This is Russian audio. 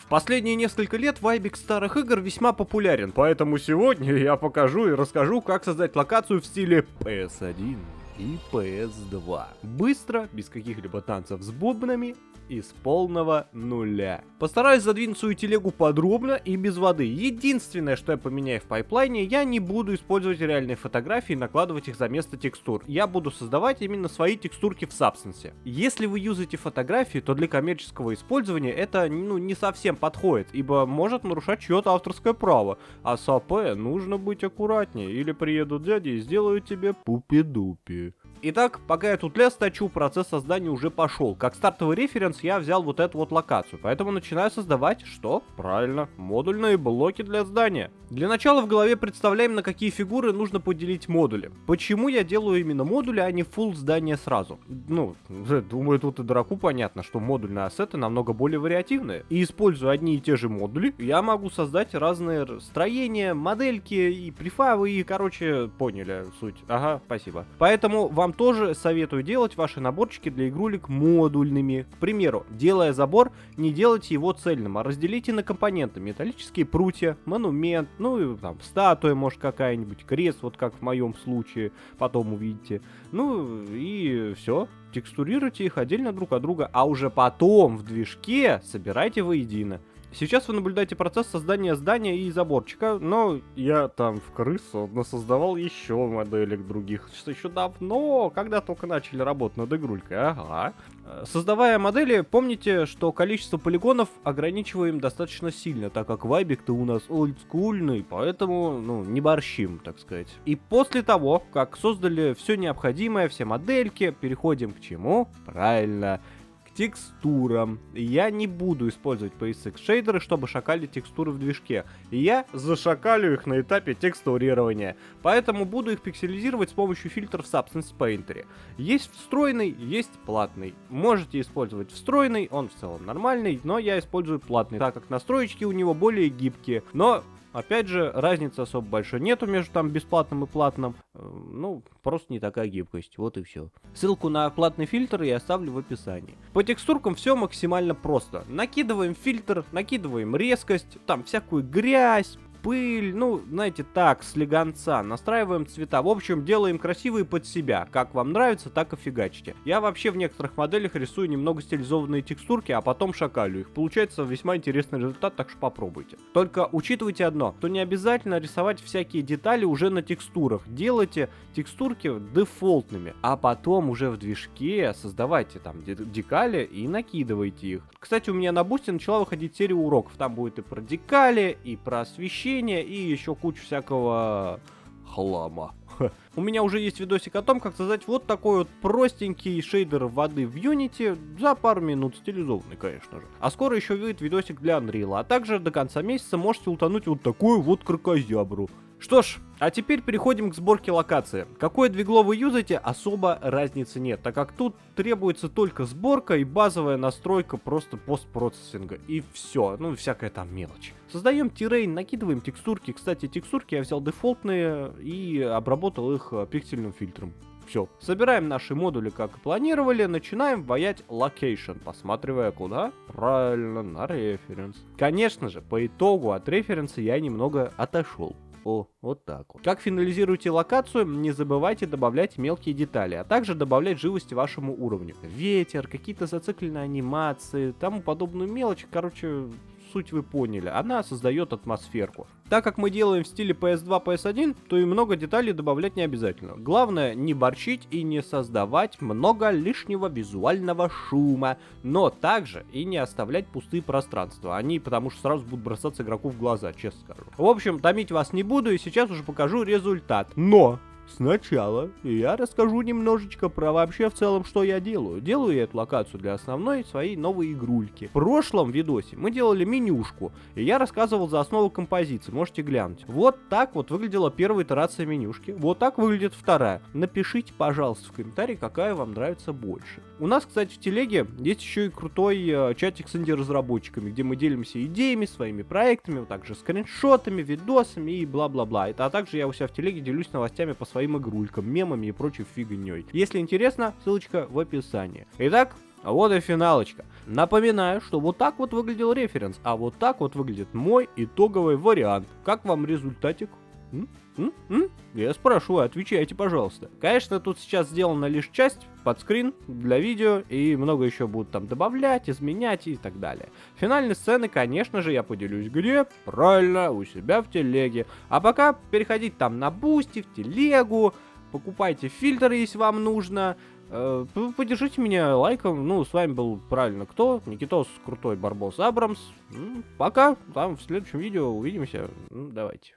В последние несколько лет вайбик старых игр весьма популярен, поэтому сегодня я покажу и расскажу, как создать локацию в стиле PS1 и PS2. Быстро, без каких-либо танцев с бубнами и с полного нуля. Постараюсь задвинуть свою телегу подробно и без воды. Единственное, что я поменяю в пайплайне, я не буду использовать реальные фотографии и накладывать их за место текстур. Я буду создавать именно свои текстурки в Substance. Если вы юзаете фотографии, то для коммерческого использования это не совсем подходит, ибо может нарушать чье-то авторское право. А с АП нужно быть аккуратнее, или приедут дяди и сделают тебе пупи-дупи. Итак, пока я тут лес точу, процесс создания уже пошел. Как стартовый референс я взял вот эту вот локацию, поэтому начинаю создавать, что? Правильно, модульные блоки для здания. Для начала в голове представляем, на какие фигуры нужно поделить модули. Почему я делаю именно модули, а не full здание сразу? Думаю, тут и дураку понятно, что модульные ассеты намного более вариативные. И используя одни и те же модули, я могу создать разные строения, модельки и префабы, и, поняли суть. Ага, спасибо. Поэтому вам тоже советую делать ваши наборчики для игрулек модульными. К примеру, делая забор, не делайте его цельным, а разделите на компоненты. Металлические прутья, монумент, статуя, может, какая-нибудь, крест, вот как в моем случае, потом увидите. И все. Текстурируйте их отдельно друг от друга, а уже потом в движке собирайте воедино. Сейчас вы наблюдаете процесс создания здания и заборчика, но я там в крысу насоздавал еще моделек других, что еще давно, когда только начали работать над игрулькой, ага. Создавая модели, помните, что количество полигонов ограничиваем достаточно сильно, так как вайбик-то у нас олдскульный, поэтому, не борщим, так сказать. И после того, как создали все необходимое, все модельки, переходим к чему? Правильно, текстурам. Я не буду использовать PSX шейдеры, чтобы шакалить текстуры в движке. Я зашакалю их на этапе текстурирования. Поэтому буду их пикселизировать с помощью фильтров в Substance Painter. Есть встроенный, есть платный. Можете использовать встроенный, он в целом нормальный, но я использую платный, так как настроечки у него более гибкие. Но опять же, разницы особо большой нету между бесплатным и платным. Просто не такая гибкость. Вот и все. Ссылку на платный фильтр я оставлю в описании. По текстуркам все максимально просто. Накидываем фильтр, накидываем резкость, всякую грязь, пыль, слегонца, настраиваем цвета, в общем, делаем красивые под себя, как вам нравится, так и фигачите. Я вообще в некоторых моделях рисую немного стилизованные текстурки, а потом шакалю их. Получается весьма интересный результат, так что попробуйте. Только учитывайте одно, что не обязательно рисовать всякие детали уже на текстурах, делайте текстурки дефолтными, а потом уже в движке создавайте декали и накидывайте их. Кстати, у меня на бусте начала выходить серия уроков, там будет и про декали, и про освещение, и еще куча всякого хлама. У меня уже есть видосик о том, как создать вот такой вот простенький шейдер воды в Unity за пару минут, стилизованный, конечно же. А скоро еще выйдет видосик для Unreal, а также до конца месяца можете утонуть вот такую вот кракозябру. Что ж, а теперь переходим к сборке локации. Какое двигло вы юзаете, особо разницы нет, так как тут требуется только сборка и базовая настройка просто постпроцессинга. И все, всякая мелочь. Создаем террейн, накидываем текстурки. Кстати, текстурки я взял дефолтные и обработал их пиксельным фильтром. Все. Собираем наши модули, как и планировали, начинаем ваять локейшн, посматривая куда? Правильно, на референс. Конечно же, по итогу от референса я немного отошел. Вот так вот. Как финализируете локацию, не забывайте добавлять мелкие детали, а также добавлять живости вашему уровню. Ветер, какие-то зацикленные анимации, тому подобную мелочь, суть вы поняли, она создает атмосферку. Так как мы делаем в стиле PS2, PS1, то и много деталей добавлять не обязательно. Главное не борщить и не создавать много лишнего визуального шума, но также и не оставлять пустые пространства. Они потому что сразу будут бросаться игроку в глаза, честно скажу. В общем, томить вас не буду и сейчас уже покажу результат. Но сначала я расскажу немножечко про вообще в целом, что я делаю. Делаю я эту локацию для основной своей новой игрульки. В прошлом видосе мы делали менюшку, и я рассказывал за основу композиции, можете глянуть. Вот так вот выглядела первая итерация менюшки, вот так выглядит вторая. Напишите, пожалуйста, в комментарии, какая вам нравится больше. У нас, кстати, в телеге есть еще и крутой чатик с инди-разработчиками, где мы делимся идеями, своими проектами, вот также скриншотами, видосами и бла-бла-бла. А также я у себя в телеге делюсь новостями по своим игрулькам, мемами и прочей фигней. Если интересно, ссылочка в описании. Итак, Вот и финалочка. Напоминаю, что вот так вот выглядел референс, а вот так вот выглядит мой итоговый вариант. Как вам результатик? Я спрашиваю, отвечайте, пожалуйста. Конечно, тут сейчас сделана лишь часть под скрин для видео, и много еще будут там добавлять, изменять и так далее. Финальные сцены, конечно же, я поделюсь где? Правильно, у себя в телеге. А пока переходите там на Бусти, в телегу, покупайте фильтр, если вам нужно. Поддержите меня лайком. Ну, с вами был правильно кто? Никитос, крутой Барбос Абрамс. Пока, там в следующем видео увидимся. Давайте.